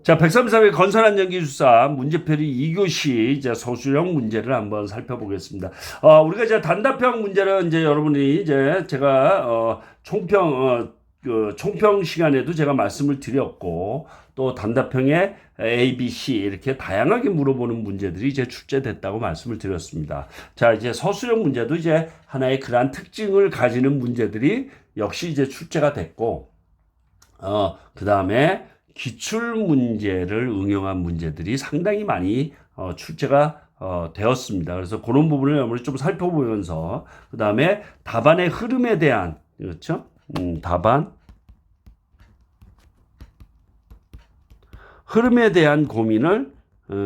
자, 133회 건설한 전기주사 문제풀이 2교시 이제 소수령 문제를 한번 살펴보겠습니다. 우리가 이제 단답형 문제는 이제 여러분이 이제 제가 총평 시간에도 제가 말씀을 드렸고, 또 단답형에 A, B, C 이렇게 다양하게 물어보는 문제들이 이제 출제됐다고 말씀을 드렸습니다. 자, 이제 서술형 문제도 이제 하나의 그러한 특징을 가지는 문제들이 역시 이제 출제가 됐고, 그 다음에 기출 문제를 응용한 문제들이 상당히 많이 출제가 되었습니다. 그래서 그런 부분을 여러분이 좀 살펴보면서 그 다음에 답안의 흐름에 대한 그렇죠? 답안 흐름에 대한 고민을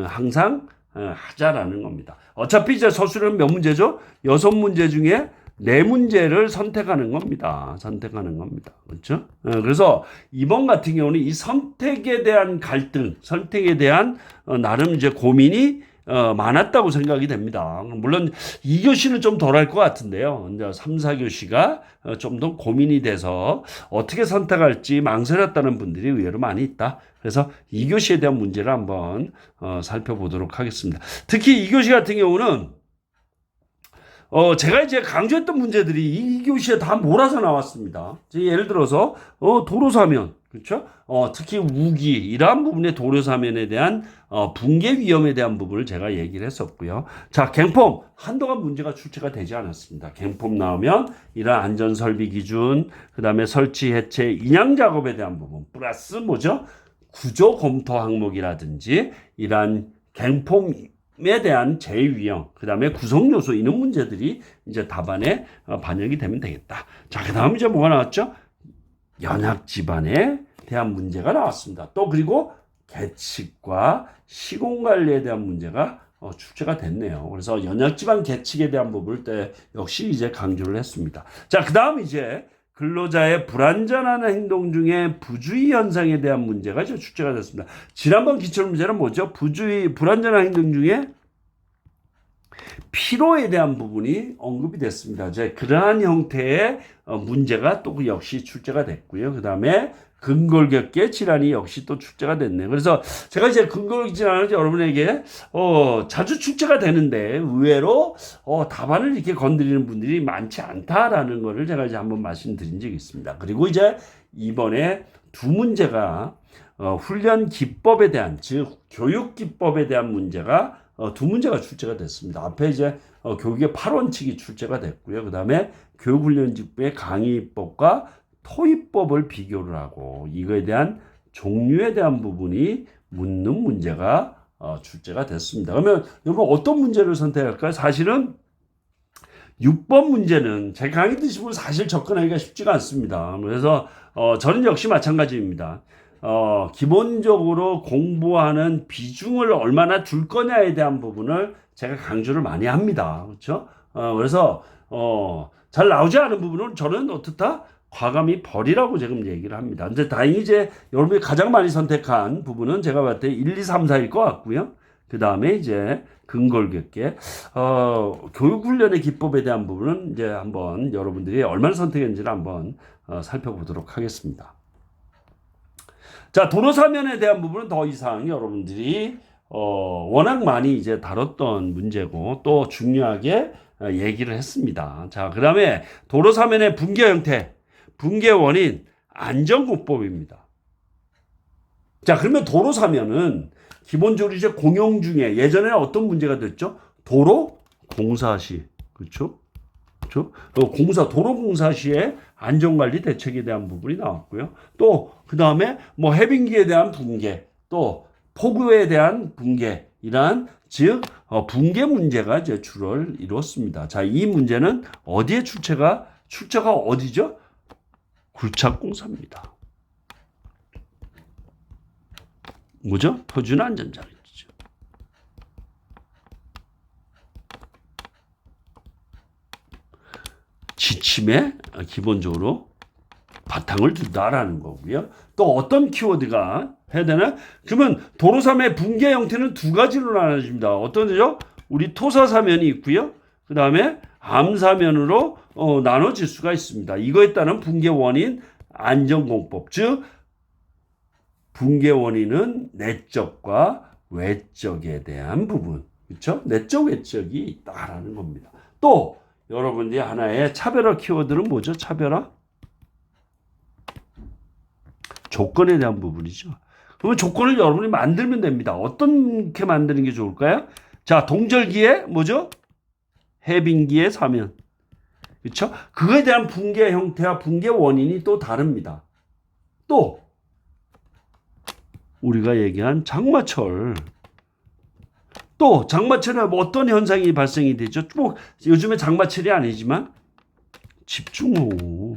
항상 하자라는 겁니다. 어차피 이제 서술은 몇 문제죠? 6문제 중에 4문제를 선택하는 겁니다. 선택하는 겁니다. 그렇죠? 그래서 이번 같은 경우는 이 선택에 대한 갈등, 선택에 대한 나름 이제 고민이 많았다고 생각이 됩니다. 물론 2교시는 좀 덜할 것 같은데요. 이제 3, 4교시가 좀 더 고민이 돼서 어떻게 선택할지 망설였다는 분들이 의외로 많이 있다. 그래서 2교시에 대한 문제를 한번 살펴보도록 하겠습니다. 특히 2교시 같은 경우는 제가 이제 강조했던 문제들이 2교시에 다 몰아서 나왔습니다. 예를 들어서, 도로 사면, 그렇죠? 특히 우기, 이러한 부분의 도로 사면에 대한, 붕괴 위험에 대한 부분을 제가 얘기를 했었고요. 자, 갱폼, 한동안 문제가 출제가 되지 않았습니다. 갱폼 나오면, 이러한 안전설비 기준, 그 다음에 설치, 해체, 인양 작업에 대한 부분, 플러스 뭐죠? 구조 검토 항목이라든지, 이러한 갱폼 에 대한 제휴형, 그 다음에 구성요소 이런 문제들이 이제 답안에 반영이 되면 되겠다. 자, 그 다음 이제 뭐가 나왔죠? 연합지반에 대한 문제가 나왔습니다. 또 그리고 계측과 시공관리에 대한 문제가 출제가 됐네요. 그래서 연합지반 계측에 대한 부분을 때 역시 이제 강조를 했습니다. 자, 그 다음 이제 근로자의 불안전한 행동 중에 부주의 현상에 대한 문제가 이제 출제가 됐습니다. 지난번 기출 문제는 뭐죠? 불안전한 행동 중에 피로에 대한 부분이 언급이 됐습니다. 이제 그러한 형태의 문제가 또 역시 출제가 됐고요. 그 다음에 근골격계 질환이 역시 또 출제가 됐네요. 그래서 제가 이제 근골격 질환을 여러분에게 자주 출제가 되는데 의외로 답안을 이렇게 건드리는 분들이 많지 않다라는 거를 제가 이제 한번 말씀드린 적이 있습니다. 그리고 이제 이번에 두 문제가 훈련 기법에 대한, 즉 교육 기법에 대한 문제가 두 문제가 출제가 됐습니다. 앞에 이제 교육의 8원칙이 출제가 됐고요. 그 다음에 교육훈련직부의 강의법과 토의법을 비교를 하고 이거에 대한 종류에 대한 부분이 묻는 문제가 출제가 됐습니다. 그러면 여러분 어떤 문제를 선택할까요? 사실은 6번 문제는 제 강의 드시면 사실 접근하기가 쉽지가 않습니다. 그래서 저는 역시 마찬가지입니다. 기본적으로 공부하는 비중을 얼마나 줄 거냐에 대한 부분을 제가 강조를 많이 합니다. 그렇죠? 그래서 잘 나오지 않은 부분은 저는 어떻다? 과감히 버리라고 지금 얘기를 합니다. 근데 다행히 이제 여러분이 가장 많이 선택한 부분은 제가 봤을 때 1, 2, 3, 4일 것 같고요. 그 다음에 이제 근골격계, 교육훈련의 기법에 대한 부분은 이제 한번 여러분들이 얼마나 선택했는지를 한번 살펴보도록 하겠습니다. 자, 도로 사면에 대한 부분은 더 이상 여러분들이 워낙 많이 이제 다뤘던 문제고 또 중요하게 얘기를 했습니다. 자, 그 다음에 도로 사면의 붕괴 형태, 붕괴 원인, 안전공법입니다. 자, 그러면 도로 사면은 기본적으로 이제 공용 중에 예전에 어떤 문제가 됐죠? 도로 공사 시, 그렇죠? 그렇죠? 도로 공사 시에 안전관리 대책에 대한 부분이 나왔고요. 또 그 다음에 뭐 해빙기에 대한 붕괴, 또 폭우에 대한 붕괴, 이러한 즉 붕괴 문제가 이제 주를 이뤘습니다. 자, 이 문제는 어디에 출제가 어디죠? 굴착공사입니다. 뭐죠? 표준 안전장치죠. 지침에 기본적으로 바탕을 둔다라는 거고요. 또 어떤 키워드가 해야 되나? 그러면 도로사면의 붕괴 형태는 두 가지로 나눠집니다. 어떤죠? 우리 토사사면이 있고요. 그 다음에 암사면으로 나눠질 수가 있습니다. 이거에 따른 붕괴 원인 안전공법, 즉 붕괴 원인은 내적과 외적에 대한 부분. 그렇죠? 내적, 외적이 있다라는 겁니다. 또 여러분들이 하나의 차별화 키워드는 뭐죠? 차별화? 조건에 대한 부분이죠. 그러면 조건을 여러분이 만들면 됩니다. 어떻게 만드는 게 좋을까요? 자, 동절기에 뭐죠? 해빙기에 사면. 그렇죠? 그거에 대한 붕괴 형태와 붕괴 원인이 또 다릅니다. 또 우리가 얘기한 장마철. 또 장마철에 어떤 현상이 발생이 되죠? 뭐 요즘에 장마철이 아니지만 집중호우.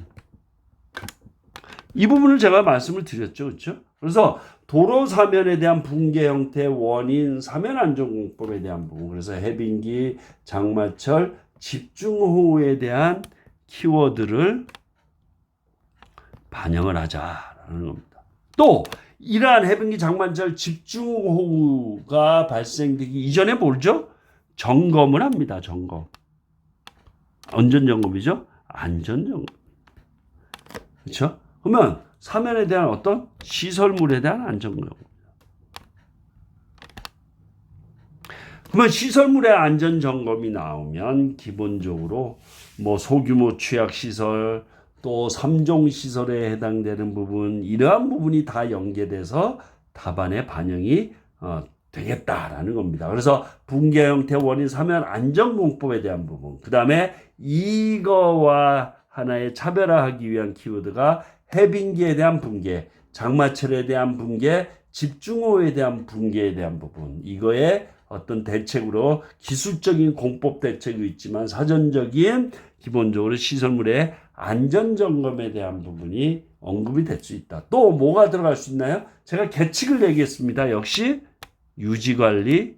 이 부분을 제가 말씀을 드렸죠. 그렇죠? 그래서 도로 사면에 대한 붕괴 형태 원인, 사면 안전공법에 대한 부분. 그래서 해빙기, 장마철, 집중호우에 대한 키워드를 반영을 하자라는 겁니다. 또 이러한 해빙기, 장마철, 집중호우가 발생되기 이전에 뭐죠? 점검을 합니다. 점검. 안전점검이죠? 안전점검. 그렇죠? 그러면 사면에 대한 어떤 시설물에 대한 안전점검. 그러면 시설물의 안전점검이 나오면 기본적으로 뭐 소규모 취약시설, 또 3종 시설에 해당되는 부분, 이러한 부분이 다 연계돼서 답안에 반영이 되겠다라는 겁니다. 그래서 붕괴 형태 원인 사면 안전공법에 대한 부분, 그 다음에 이거와 하나의 차별화하기 위한 키워드가 해빙기에 대한 붕괴, 장마철에 대한 붕괴, 집중호우에 대한 붕괴에 대한 부분, 이거에 어떤 대책으로 기술적인 공법 대책이 있지만 사전적인 기본적으로 시설물의 안전점검에 대한 부분이 언급이 될 수 있다. 또 뭐가 들어갈 수 있나요? 제가 계칙을 내겠습니다. 역시 유지관리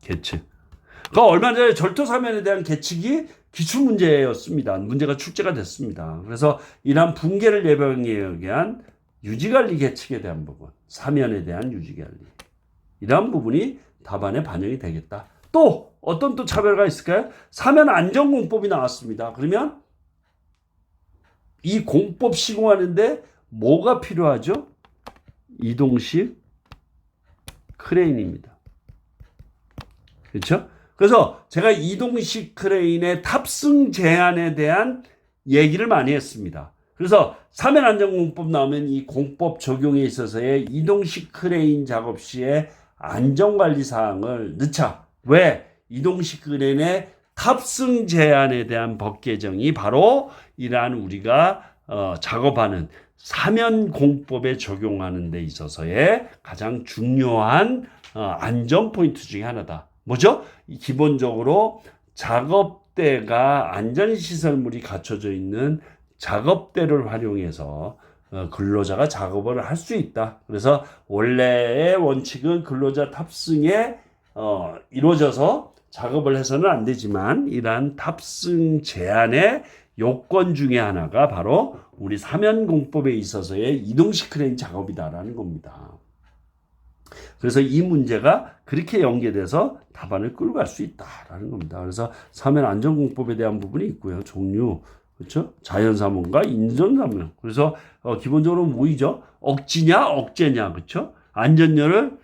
계칙. 그러니까 얼마 전에 절도사면에 대한 계칙이 기출문제였습니다. 문제가 출제가 됐습니다. 그래서 이러한 붕괴를 예방하기 위한 유지관리 계칙에 대한 부분, 사면에 대한 유지관리, 이러한 부분이 답안에 반영이 되겠다. 또 어떤 또 차별화가 있을까요? 사면 안전공법이 나왔습니다. 그러면 이 공법 시공하는데 뭐가 필요하죠? 이동식 크레인입니다. 그렇죠? 그래서 제가 이동식 크레인의 탑승 제한에 대한 얘기를 많이 했습니다. 그래서 사면 안전공법 나오면 이 공법 적용에 있어서의 이동식 크레인 작업 시에 안전관리 사항을 넣자. 왜? 이동식 크레인의 탑승 제한에 대한 법 개정이 바로 이러한 우리가 작업하는 사면 공법에 적용하는 데 있어서의 가장 중요한 안전 포인트 중에 하나다. 뭐죠? 기본적으로 작업대가 안전시설물이 갖춰져 있는 작업대를 활용해서 근로자가 작업을 할 수 있다. 그래서 원래의 원칙은 근로자 탑승에 이루어져서 작업을 해서는 안 되지만 이러한 탑승 제한의 요건 중에 하나가 바로 우리 사면공법에 있어서의 이동식 크레인 작업이다라는 겁니다. 그래서 이 문제가 그렇게 연계돼서 답안을 끌고 갈 수 있다라는 겁니다. 그래서 사면 안전공법에 대한 부분이 있고요. 종류, 그렇죠? 자연사면과 인전사면. 그래서 기본적으로 뭐이죠? 억지냐, 억제냐, 그렇죠? 안전열을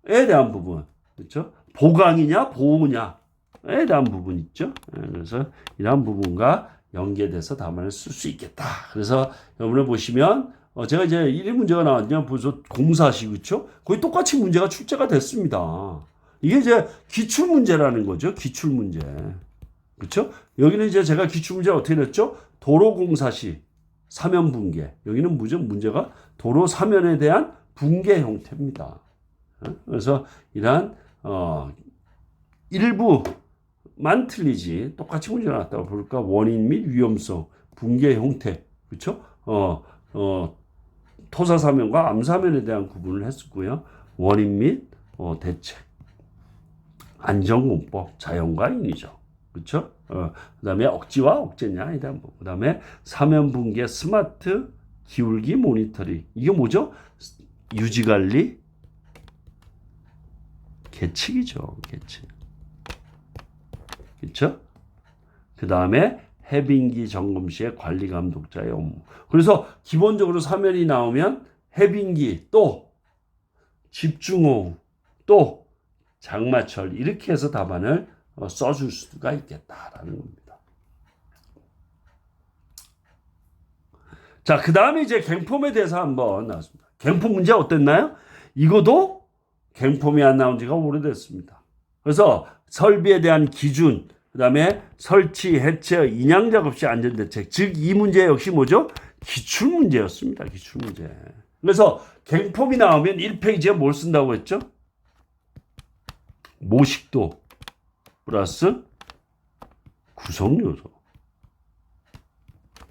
에 대한 부분, 그렇죠? 보강이냐, 보호냐에 대한 부분 있죠. 그래서 이러한 부분과 연계돼서 답안을 쓸 수 있겠다. 그래서 여러분을 보시면 제가 이제 1일 문제가 나왔냐, 벌써 공사시, 그렇죠? 거의 똑같이 문제가 출제가 됐습니다. 이게 이제 기출 문제라는 거죠. 기출 문제. 그렇죠? 여기는 이제 제가 기출 문제 어떻게 냈죠? 도로 공사 시 사면 붕괴. 여기는 문제가 도로 사면에 대한 붕괴 형태입니다. 그래서 이러한 일부만 틀리지 똑같이 문제 나왔다고 볼까? 원인 및 위험성, 붕괴 형태, 그렇죠? 토사 사면과 암 사면에 대한 구분을 했었고요. 원인 및 대책, 안전공법, 자연과 인위죠. 그렇죠? 그다음에 억지와 억제냐에 대한 부분. 그다음에 사면 붕괴 스마트 기울기 모니터링. 이게 뭐죠? 유지관리 계칙이죠. 계칙. 그렇죠? 그다음에 해빙기 점검 시에 관리 감독자의 업무. 그래서 기본적으로 사면이 나오면 해빙기 또 집중호우 또 장마철 이렇게 해서 답안을 써줄 수가 있겠다라는 겁니다. 자, 그 다음에 이제 갱폼에 대해서 한번 나왔습니다. 갱폼 문제 어땠나요? 이거도 갱폼이 안 나온 지가 오래됐습니다. 그래서 설비에 대한 기준, 그 다음에 설치, 해체, 인양 작업 시 안전대책. 즉, 이 문제 역시 뭐죠? 기출문제였습니다. 기출문제. 그래서 갱폼이 나오면 1페이지에 뭘 쓴다고 했죠? 모식도 플러스 구성요소.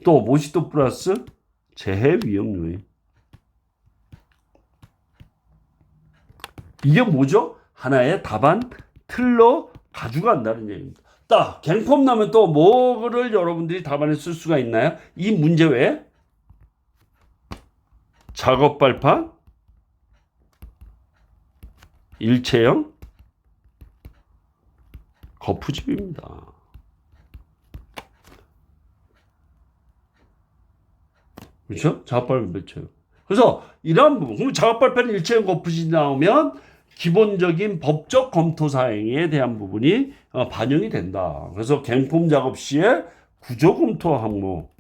또 모식도 플러스 재해 위험 요인. 이게 뭐죠? 하나의 답안 틀로 가져간다는 얘기입니다. 딱 갱폼 나면 또 뭐를 여러분들이 답안에 쓸 수가 있나요? 이 문제 외에 작업 발판, 일체형, 거푸집입니다. 그렇죠? 작업 발판 일체형. 그래서 이러한 부분, 그럼 작업 발판 일체형 거푸집이 나오면 기본적인 법적 검토 사항에 대한 부분이 반영이 된다. 그래서 갱폼 작업 시에 구조 검토 항목,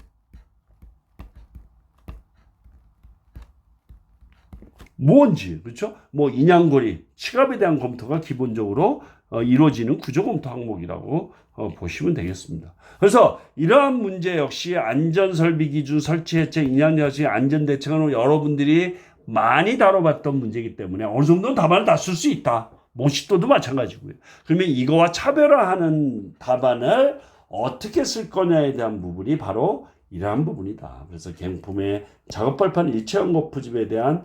뭔지, 그렇죠? 뭐 인양거리, 치갑에 대한 검토가 기본적으로 이루어지는 구조 검토 항목이라고 보시면 되겠습니다. 그래서 이러한 문제 역시 안전설비 기준, 설치, 해체, 인양 자식 안전 대책은 여러분들이 많이 다뤄봤던 문제이기 때문에 어느 정도는 답안을 다 쓸 수 있다. 모식도도 마찬가지고요. 그러면 이거와 차별화하는 답안을 어떻게 쓸 거냐에 대한 부분이 바로 이러한 부분이다. 그래서 갱폼의 작업발판 일체형 거푸집에 대한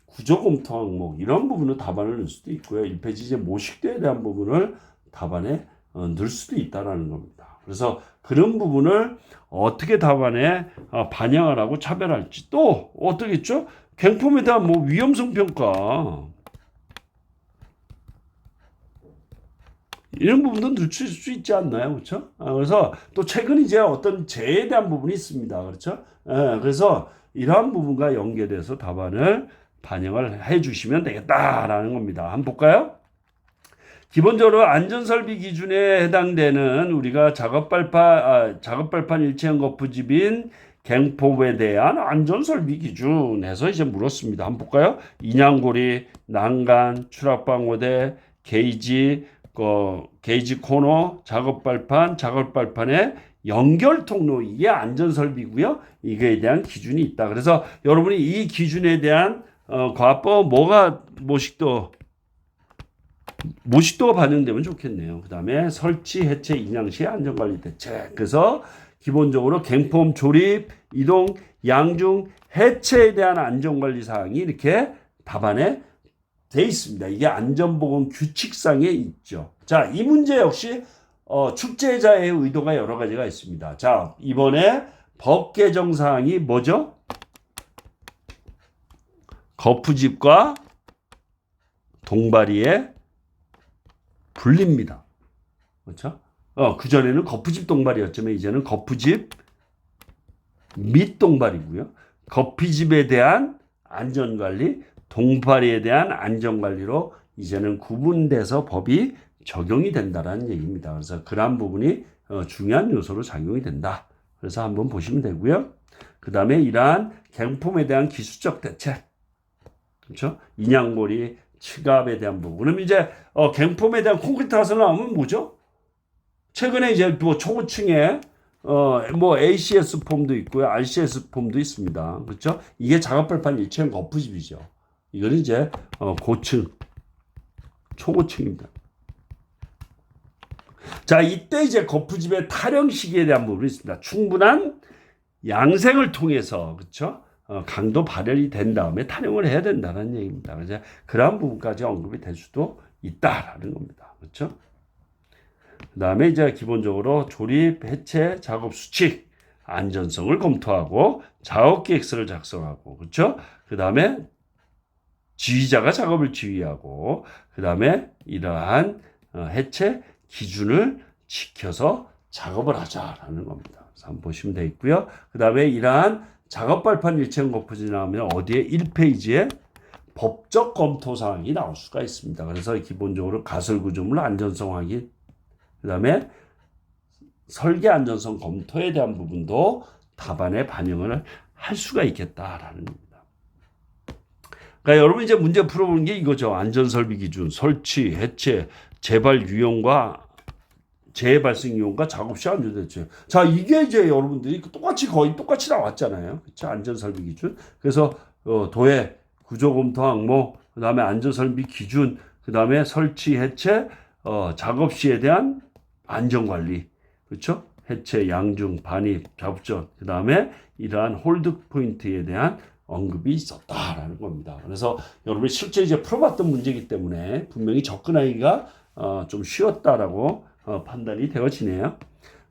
구조 검토 항목 이런 부분은 답안을 넣을 수도 있고요. 1페이지 이제 모식도에 대한 부분을 답안에 넣을 수도 있다라는 겁니다. 그래서 그런 부분을 어떻게 답안에 반영하라고 차별할지 또 어떻게 했죠? 갱폼에 대한 뭐 위험성 평가 이런 부분도 넣을 수 있지 않나요, 그렇죠? 그래서 또 최근 이제 어떤 재해에 대한 부분이 있습니다, 그렇죠? 그래서 이러한 부분과 연계돼서 답안을 반영을 해주시면 되겠다라는 겁니다. 한번 볼까요? 기본적으로 안전설비 기준에 해당되는 우리가 작업발판 일체형 거푸집인 갱폼에 대한 안전설비 기준에서 이제 물었습니다. 한번 볼까요? 인양고리, 난간, 추락방어대, 게이지 코너, 작업발판의 연결 통로 이게 안전설비고요. 이거에 대한 기준이 있다. 그래서 여러분이 이 기준에 대한 과법 뭐가 모식도가 반영되면 좋겠네요. 그 다음에 설치, 해체, 인양 시 안전관리 대책. 그래서 기본적으로 갱폼 조립, 이동, 양중, 해체에 대한 안전관리 사항이 이렇게 답안에 돼 있습니다. 이게 안전보건 규칙상에 있죠. 자, 이 문제 역시 출제자의 의도가 여러 가지가 있습니다. 자, 이번에 법 개정 사항이 뭐죠? 거푸집과 동바리의 분리입니다. 그렇죠? 그전에는 거푸집 동바리였지만 이제는 거푸집 및 동바리고요. 거푸집에 대한 안전관리, 동바리에 대한 안전관리로 이제는 구분돼서 법이 적용이 된다는 얘기입니다. 그래서 그러한 부분이 중요한 요소로 작용이 된다. 그래서 한번 보시면 되고요. 그 다음에 이러한 갱폼에 대한 기술적 대책, 그렇죠? 인양고리, 치갑에 대한 부분. 그럼 이제 갱폼에 대한 콘크리트 가설 나오면 뭐죠? 최근에 이제 뭐 초고층에 뭐 ACS 폼도 있고요, RCS 폼도 있습니다. 그렇죠? 이게 작업발판 일체형 거푸집이죠. 이거는 이제 고층, 초고층입니다. 자, 이때 이제 거푸집의 타령 시기에 대한 부분이 있습니다. 충분한 양생을 통해서, 그렇죠? 강도 발열이 된 다음에 타령을 해야 된다는 얘기입니다. 그래서 그러한 부분까지 언급이 될 수도 있다라는 겁니다. 그렇죠? 그 다음에 이제 기본적으로 조립, 해체, 작업 수칙, 안전성을 검토하고 작업 계획서를 작성하고, 그렇죠? 그 다음에 지휘자가 작업을 지휘하고, 그 다음에 이러한 해체 기준을 지켜서 작업을 하자라는 겁니다. 그래서 한번 보시면 되겠고요. 그 다음에 이러한 작업 발판 일체형 거푸집이 나오면 어디에 1페이지에 법적 검토 사항이 나올 수가 있습니다. 그래서 기본적으로 가설 구조물 안전성 확인, 그 다음에 설계 안전성 검토에 대한 부분도 답안에 반영을 할 수가 있겠다라는 겁니다. 그러니까 여러분 이제 문제 풀어보는 게 이거죠. 안전설비 기준, 설치, 해체, 재발 유형과 재해 발생 유형과 작업 시 안전 대책. 자, 이게 이제 여러분들이 똑같이 거의 똑같이 나왔잖아요. 그렇죠? 안전설비 기준. 그래서 도해 구조 검토 항목, 그다음에 안전설비 기준, 그다음에 설치, 해체, 작업 시에 대한 안전 관리. 그렇죠? 해체, 양중, 반입, 작업전, 그 다음에 이러한 홀드 포인트에 대한 언급이 있었다라는 겁니다. 그래서 여러분이 실제 이제 풀어봤던 문제이기 때문에 분명히 접근하기가 좀 쉬웠다라고 판단이 되어지네요.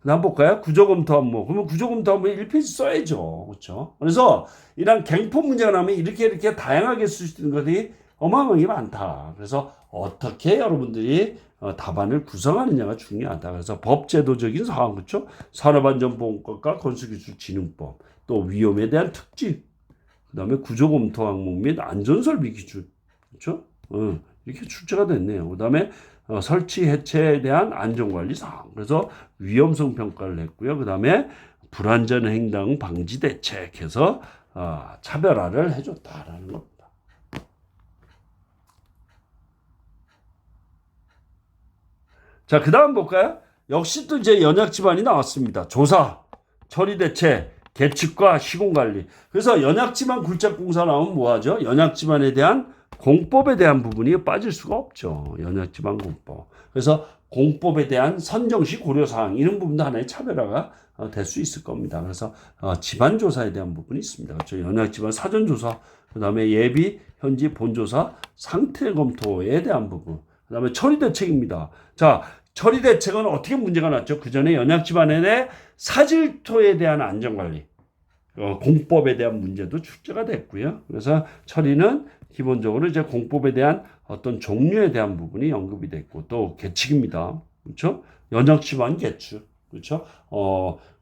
그다음 볼까요? 구조검토 항목. 그러면 구조검토 항목 1페이지 써야죠. 그렇죠? 그래서 이런 갱포 문제가 나오면 이렇게 다양하게 쓸 수 있는 것이 어마어마하게 많다. 그래서 어떻게 여러분들이 답안을 구성하느냐가 중요하다. 그래서 법제도적인 사항, 그렇죠? 산업안전보건법과 건설기술진흥법, 또 위험에 대한 특징, 그다음에 구조검토 항목 및 안전설비 기준, 그렇죠? 이렇게 출제가 됐네요. 그다음에 설치 해체에 대한 안전관리 사항. 그래서 위험성 평가를 했고요. 그다음에 불안전 행동 방지 대책해서 차별화를 해줬다라는 겁니다. 자, 그 다음 볼까요? 역시 또 이제 연약 지반이 나왔습니다. 조사, 처리 대책, 계측과 시공관리. 그래서 연약 지반 굴착공사 나오면 뭐하죠? 연약 지반에 대한 공법에 대한 부분이 빠질 수가 없죠. 연약 지반 공법. 그래서 공법에 대한 선정 시 고려 사항 이런 부분도 하나의 차별화가 될 수 있을 겁니다. 그래서 지반 조사에 대한 부분이 있습니다. 그렇죠? 연약 지반 사전 조사, 그다음에 예비, 현지 본조사, 상태 검토에 대한 부분. 그다음에 처리 대책입니다. 자, 처리 대책은 어떻게 문제가 났죠? 그 전에 연약 집안의 사질토에 대한 안전관리, 공법에 대한 문제도 출제가 됐고요. 그래서 처리는 기본적으로 이제 공법에 대한 어떤 종류에 대한 부분이 언급이 됐고, 또 계측입니다. 그렇죠? 연약 집안 계측. 그렇죠?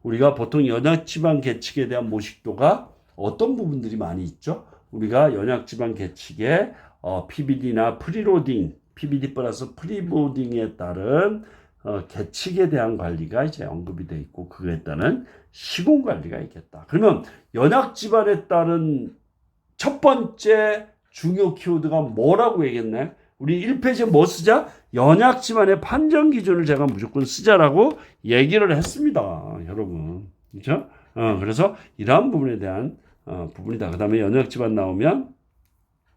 우리가 보통 연약 집안 계측에 대한 모식도가 어떤 부분들이 많이 있죠? 우리가 연약 집안 계측에 PBD나 프리로딩, PBD 플러스 프리보딩에 따른 계측에 대한 관리가 이제 언급이 돼 있고, 그거에 따른 시공 관리가 있겠다. 그러면 연약 집안에 따른 첫 번째 중요 키워드가 뭐라고 얘기했나요? 우리 1페이지에 뭐 쓰자? 연약 집안의 판정 기준을 제가 무조건 쓰자라고 얘기를 했습니다. 여러분. 그렇죠? 그래서 이러한 부분에 대한 부분이다. 그 다음에 연약 집안 나오면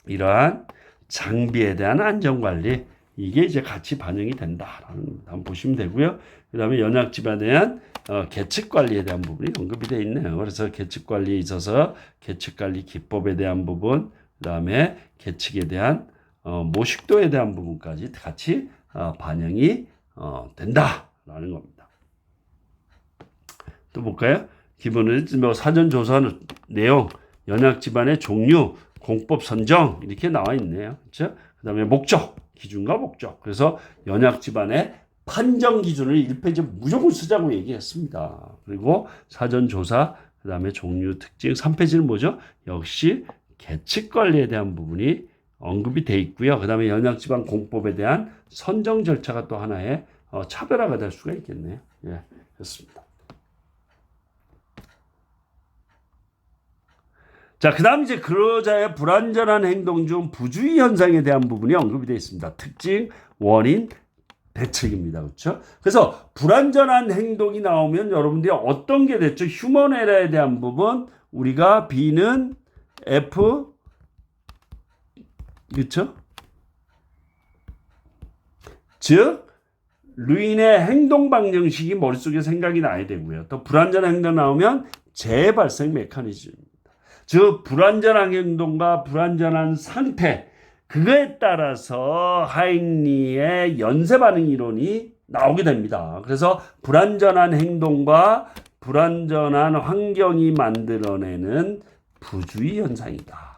이러한 장비에 대한 안전관리, 이게 이제 같이 반영이 된다라는 거 한번 보시면 되고요. 그 다음에 연약 집안에 대한 계측관리에 대한 부분이 언급이 되어 있네요. 그래서 계측관리에 있어서 계측관리 기법에 대한 부분, 그 다음에 계측에 대한 모식도에 대한 부분까지 같이 반영이 된다라는 겁니다. 또 볼까요? 기본은 사전 조사 내용, 연약 집안의 종류, 공법 선정 이렇게 나와 있네요. 그렇죠? 그다음에 목적, 기준과 목적. 그래서 연약 집안의 판정 기준을 1페이지에 무조건 쓰자고 얘기했습니다. 그리고 사전 조사, 그다음에 종류, 특징. 3페이지는 뭐죠? 역시 계측 관리에 대한 부분이 언급이 돼 있고요. 그다음에 연약 집안 공법에 대한 선정 절차가 또 하나의 차별화가 될 수가 있겠네요. 예, 그렇습니다. 자, 그 다음 이제 근로자의 불안전한 행동 중 부주의 현상에 대한 부분이 언급이 되어 있습니다. 특징, 원인, 대책입니다. 그렇죠? 그래서 불안전한 행동이 나오면 여러분들이 어떤 게 됐죠? 휴먼 에러에 대한 부분, 우리가 B는 F, 그렇죠? 즉, 루인의 행동 방정식이 머릿속에 생각이 나야 되고요. 또 불안전한 행동 나오면 재발생 메커니즘. 즉 불안전한 행동과 불안전한 상태, 그거에 따라서 하잉리의 연쇄 반응 이론이 나오게 됩니다. 그래서 불안전한 행동과 불안전한 환경이 만들어내는 부주의 현상이다.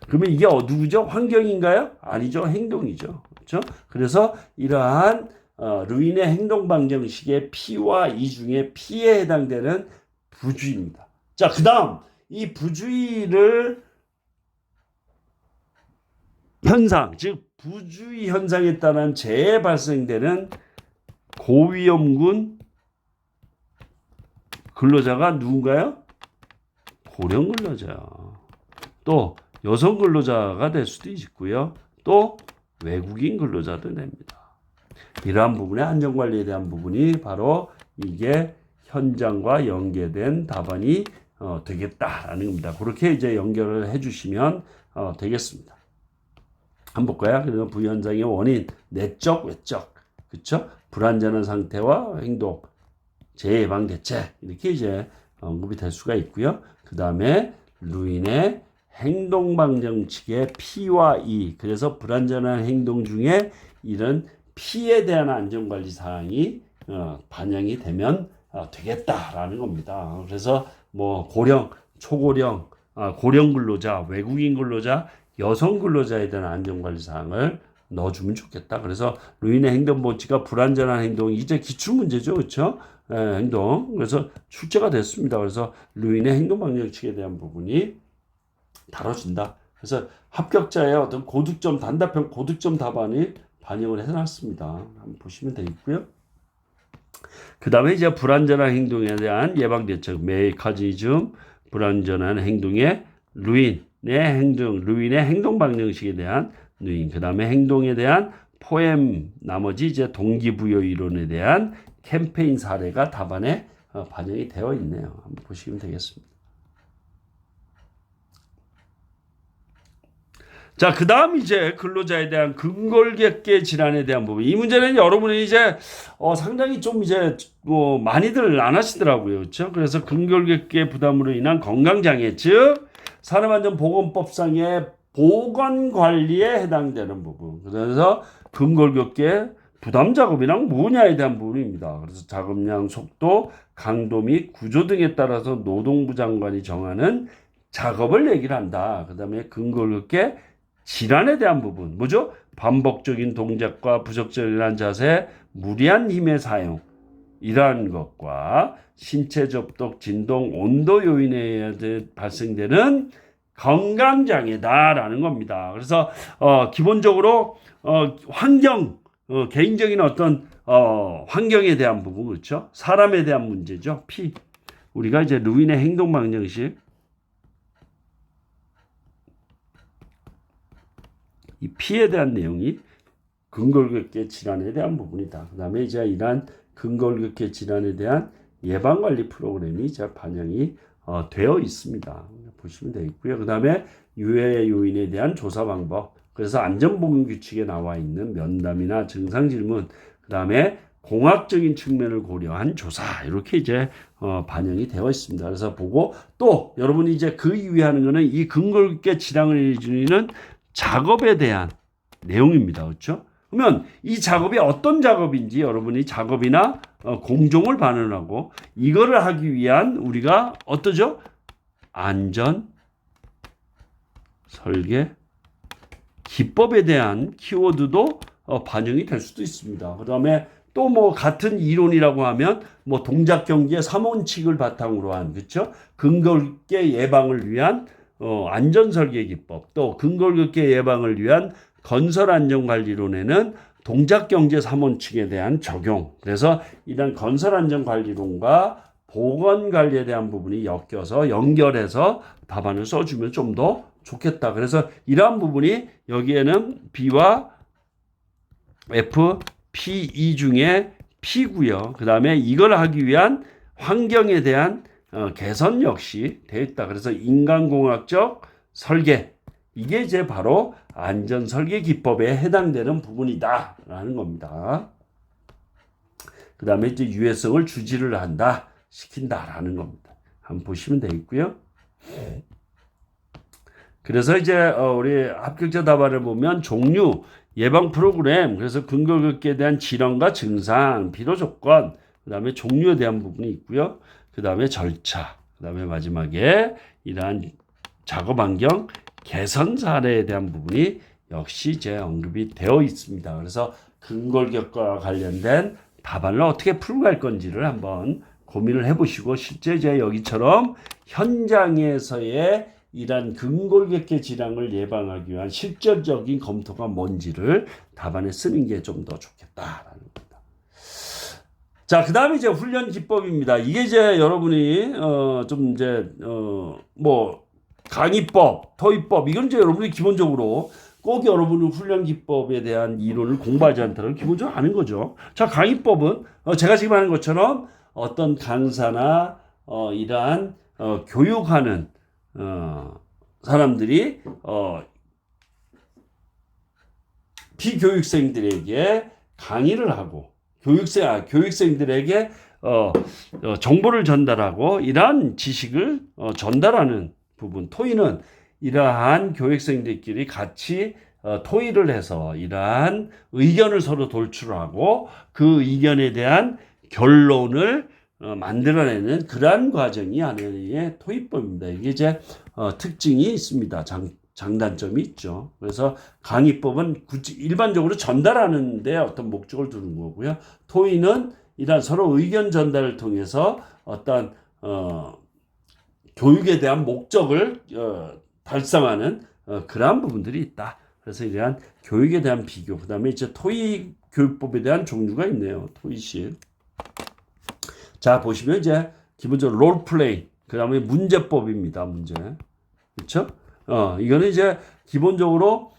그러면 이게 누구죠? 환경인가요? 아니죠. 행동이죠. 그렇죠? 그래서 이러한 루인의 행동 방정식의 P와 E 중에 P에 해당되는 부주의입니다. 자, 그 다음 이 부주의를 현상, 즉 부주의 현상에 따른 재해 발생되는 고위험군 근로자가 누군가요? 고령 근로자. 또 여성 근로자가 될 수도 있고요. 또 외국인 근로자도 됩니다. 이러한 부분의 안전관리에 대한 부분이 바로 이게 현장과 연계된 답안이 되겠다라는 겁니다. 그렇게 이제 연결을 해주시면 되겠습니다. 한번 볼까요? 그래서 부현상의 원인, 내적, 외적, 그렇죠? 불안전한 상태와 행동, 재해예방 대책 이렇게 이제 언급이 될 수가 있고요. 그 다음에 루인의 행동 방정식의 P와 E, 그래서 불안전한 행동 중에 이런 P에 대한 안전관리 사항이 반영이 되면 되겠다라는 겁니다. 그래서 뭐 고령, 초고령, 고령 근로자, 외국인 근로자, 여성 근로자에 대한 안전관리 사항을 넣어주면 좋겠다. 그래서 루인의 행동 법칙과 불안전한 행동, 이제 기출 문제죠, 그렇죠? 행동. 그래서 출제가 됐습니다. 그래서 루인의 행동 방정식에 대한 부분이 다뤄진다. 그래서 합격자의 어떤 고득점, 단답형 고득점 답안이 반영을 해놨습니다. 한번 보시면 되겠고요. 그 다음에 이제 불안전한 행동에 대한 예방 대책, 메커니즘, 불안전한 행동의 루인의 행동 방정식에 대한 루인, 그 다음에 행동에 대한 포엠, 나머지 이제 동기부여 이론에 대한 캠페인 사례가 답안에 반영이 되어 있네요. 한번 보시면 되겠습니다. 자, 그 다음 이제 근로자에 대한 근골격계 질환에 대한 부분. 이 문제는 여러분이 이제 상당히 좀 이제 많이들 안 하시더라고요. 그렇죠? 그래서 근골격계 부담으로 인한 건강장애, 즉 산업안전보건법상의 보건관리에 해당되는 부분. 그래서 근골격계 부담 작업이란 뭐냐에 대한 부분입니다. 그래서 작업량, 속도, 강도 및 구조 등에 따라서 노동부 장관이 정하는 작업을 얘기를 한다. 그 다음에 근골격계 질환에 대한 부분, 뭐죠? 반복적인 동작과 부적절한 자세, 무리한 힘의 사용, 이러한 것과 신체 접촉, 진동, 온도 요인에 의해 발생되는 건강장애다라는 겁니다. 그래서 기본적으로 환경, 개인적인 어떤 환경에 대한 부분, 그렇죠? 사람에 대한 문제죠. P. 우리가 이제 루인의 행동 방정식, 이 P에 대한 내용이 근골격계 질환에 대한 부분이다. 그 다음에 이제 이러한 근골격계 질환에 대한 예방관리 프로그램이 이제 반영이 되어 있습니다. 보시면 되겠고요. 그 다음에 유해 요인에 대한 조사 방법. 그래서 안전보건 규칙에 나와 있는 면담이나 증상 질문, 그 다음에 공학적인 측면을 고려한 조사, 이렇게 이제 반영이 되어 있습니다. 그래서 보고 또 여러분이 이제 그 이후에 하는 거는 이 근골격계 질환을 일으키는 작업에 대한 내용입니다. 그렇죠? 그러면 이 작업이 어떤 작업인지 여러분이 작업이나 공종을 반영하고 이거를 하기 위한 우리가 어떠죠? 안전 설계 기법에 대한 키워드도 반영이 될 수도 있습니다. 그 다음에 또 뭐 같은 이론이라고 하면 뭐 동작 경기의 3원칙을 바탕으로 한, 그렇죠? 근골격계 예방을 위한 안전 설계 기법, 또 근골격계 예방을 위한 건설 안전관리론에는 동작 경제 3원칙에 대한 적용. 그래서 이런 건설 안전관리론과 보건 관리에 대한 부분이 엮여서 연결해서 답안을 써주면 좀 더 좋겠다. 그래서 이러한 부분이 여기에는 B와 F, P, E 중에 P고요. 그 다음에 이걸 하기 위한 환경에 대한 개선 역시 되어 있다. 그래서 인간공학적 설계, 이게 이제 바로 안전설계 기법에 해당되는 부분이다라는 겁니다. 그 다음에 이제 유해성을 주지를 한다, 시킨다라는 겁니다. 한번 보시면 되겠고요. 그래서 이제 우리 합격자 답안을 보면 종류, 예방 프로그램, 그래서 근골격계에 대한 질환과 증상, 필요 조건, 그 다음에 종류에 대한 부분이 있고요. 그 다음에 절차, 그 다음에 마지막에 이러한 작업 환경 개선 사례에 대한 부분이 역시 이제 언급이 되어 있습니다. 그래서 근골격과 관련된 답안을 어떻게 풀고 갈 건지를 한번 고민을 해보시고 실제 이제 여기처럼 현장에서의 이러한 근골격계 질환을 예방하기 위한 실질적인 검토가 뭔지를 답안에 쓰는 게 좀 더 좋겠다라는 겁니다. 자, 그 다음에 이제 훈련 기법입니다. 이게 이제 여러분이 좀 이제 뭐 강의법, 토의법 이건 이제 여러분이 기본적으로 꼭 여러분은 훈련 기법에 대한 이론을 공부하지 않더라도 기본적으로 아는 거죠. 자, 강의법은 제가 지금 하는 것처럼 어떤 강사나 이러한 교육하는 사람들이 비교육생들에게 강의를 하고 교육생들에게 정보를 전달하고 이러한 지식을 전달하는 부분. 토의는 이러한 교육생들끼리 같이 토의를 해서 이러한 의견을 서로 돌출하고 그 의견에 대한 결론을 만들어내는 그러한 과정이 하나의 토의법입니다. 이게 이제 특징이 있습니다. 장단점이 있죠. 그래서 강의법은 일반적으로 전달하는 데 어떤 목적을 두는 거고요. 토의는 이러한 서로 의견 전달을 통해서 어떤 교육에 대한 목적을 달성하는 그러한 부분들이 있다. 그래서 이러한 교육에 대한 비교, 그 다음에 이제 토의 교육법에 대한 종류가 있네요. 토의식. 자, 보시면 이제 기본적으로 롤플레이, 그 다음에 문제법입니다. 문제. 그렇죠? 이거는 이제 기본적으로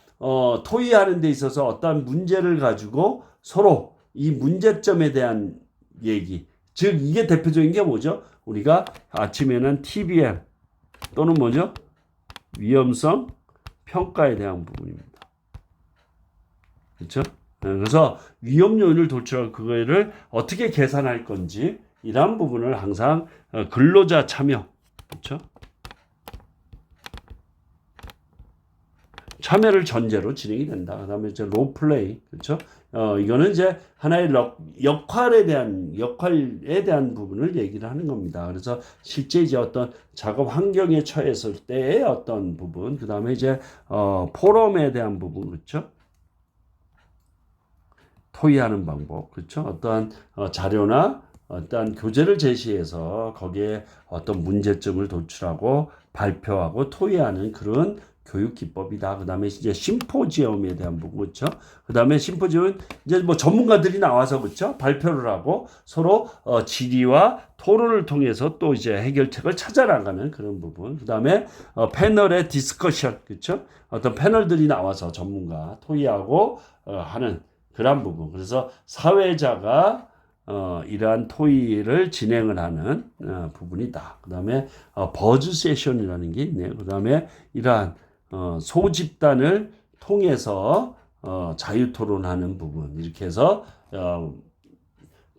토의하는 데 있어서 어떤 문제를 가지고 서로 이 문제점에 대한 얘기. 즉 이게 대표적인 게 뭐죠? 우리가 아침에는 TBM 또는 뭐죠? 위험성 평가에 대한 부분입니다. 그렇죠? 그래서 위험 요인을 돌출하고 그거를 어떻게 계산할 건지 이러한 부분을 항상 근로자 참여, 그렇죠? 참여를 전제로 진행이 된다. 그다음에 이제 롤플레이, 그렇죠? 이거는 이제 하나의 역할에 대한 부분을 얘기를 하는 겁니다. 그래서 실제 이제 어떤 작업 환경에 처했을 때의 어떤 부분, 그다음에 이제 포럼에 대한 부분, 그렇죠? 토의하는 방법, 그렇죠? 어떠한 자료나 어떠한 교재를 제시해서 거기에 어떤 문제점을 도출하고 발표하고 토의하는 그런 교육 기법이다. 그 다음에 이제 심포지엄에 대한 부분, 그렇죠? 그 다음에 심포지엄은 이제 뭐 전문가들이 나와서, 그렇죠? 발표를 하고 서로 질의와 토론을 통해서 또 이제 해결책을 찾아나가는 그런 부분. 그 다음에 패널의 디스커션, 그렇죠? 어떤 패널들이 나와서 전문가 토의하고 하는 그런 부분. 그래서 사회자가 이러한 토의를 진행을 하는 부분이다. 그 다음에 버즈 세션이라는 게 있네요. 그 다음에 이러한 소집단을 통해서 자유토론하는 부분, 이렇게 해서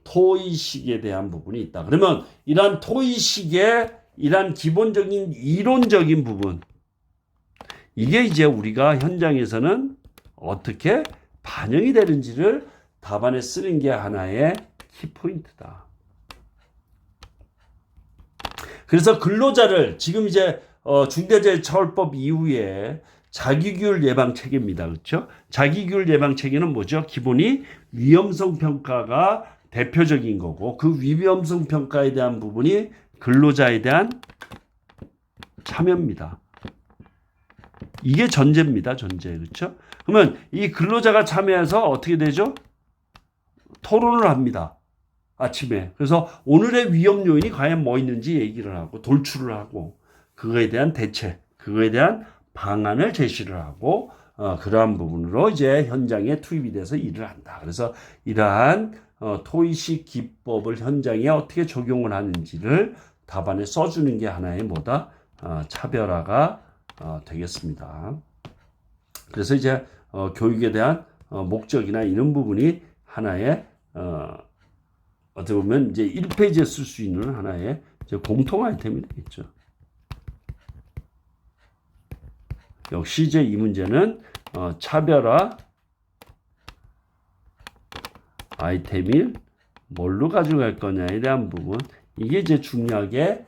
토의식에 대한 부분이 있다. 그러면 이러한 토의식의 이러한 기본적인 이론적인 부분, 이게 이제 우리가 현장에서는 어떻게 반영이 되는지를 답안에 쓰는 게 하나의 키포인트다. 그래서 근로자를 지금 이제 중대재해처벌법 이후에 자기규율 예방 체계입니다. 그렇죠? 자기규율 예방 체계는 뭐죠? 기본이 위험성 평가가 대표적인 거고 그 위험성 평가에 대한 부분이 근로자에 대한 참여입니다. 이게 전제입니다. 전제. 그렇죠? 그러면 이 근로자가 참여해서 어떻게 되죠? 토론을 합니다. 아침에. 그래서 오늘의 위험 요인이 과연 뭐 있는지 얘기를 하고 돌출을 하고 그거에 대한 대책, 그거에 대한 방안을 제시를 하고 그러한 부분으로 이제 현장에 투입이 돼서 일을 한다. 그래서 이러한 토의식 기법을 현장에 어떻게 적용을 하는지를 답안에 써주는 게 하나의 뭐다? 차별화가 되겠습니다. 그래서 이제 교육에 대한 목적이나 이런 부분이 하나의 어떻게 보면 이제 1페이지에 쓸 수 있는 하나의 이제 공통 아이템이 되겠죠. 역시 이제 이 문제는 차별화 아이템을 뭘로 가져갈 거냐에 대한 부분, 이게 이제 중요하게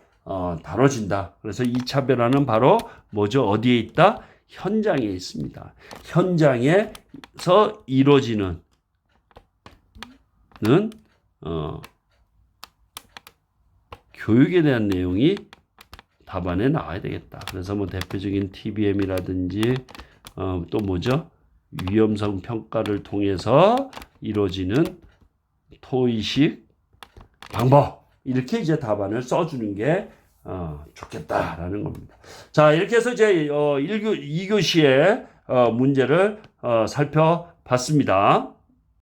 다뤄진다. 그래서 이 차별화는 바로 뭐죠? 어디에 있다? 현장에 있습니다. 현장에서 이루어지는 교육에 대한 내용이 답안에 나와야 되겠다. 그래서 뭐 대표적인 TBM이라든지 또 뭐죠? 위험성 평가를 통해서 이루어지는 토의식 방법, 이렇게 이제 답안을 써주는 게 좋겠다라는 겁니다. 자, 이렇게 해서 이제 2교시의 문제를 살펴봤습니다.